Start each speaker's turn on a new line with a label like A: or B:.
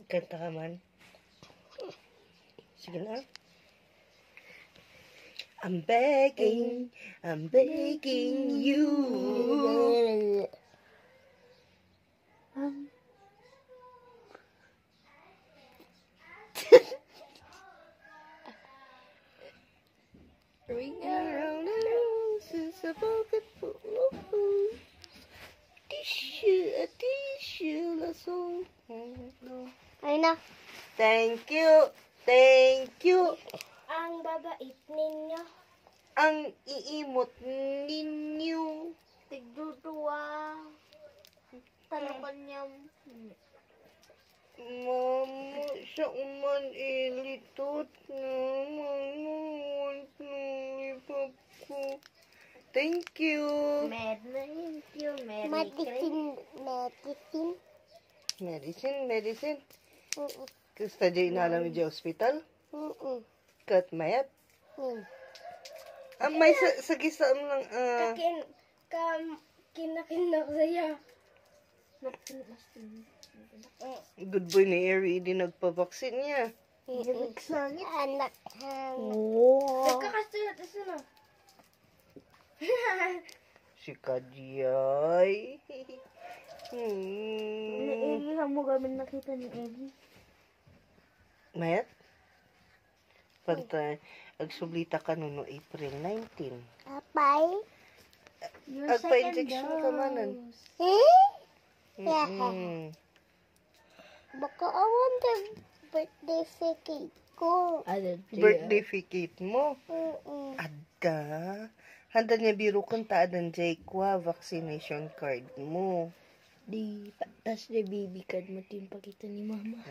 A: Kanta ka man. Sige na. I'm begging you. Ring around the roses, a bucket full of food. A tissue, a song.
B: Ay na.
A: Thank you. Thank you.
B: Ang babait ninyo.
A: Ang iimot ninyo.
B: Tigduduwa. Talakan niya.
A: Mama, siya man ilitot naman lollipop ko. Thank you.
B: Thank you.
A: Medicine. Gusto dyan inalam di hospital? Kat mayat? May sa gisa mo lang,
B: Kinakinak sa'yo.
A: good boy ni Eri, di nagpabaksin niya.
B: Anak. Nagkakasunod.
A: Si Kajay.
B: Eri, mo kami nakita ni Eri.
A: Mayat? Pantay, agsublita ka no April 19.
B: Apay?
A: Agpa-injection ka manan.
B: Baka awan ka birthday certificate ko.
A: Birthday certificate mo? Ada. Handa niya biro kung taadan jay kwa vaccination card mo.
B: Di, tas na baby card mo din pakita ni mama.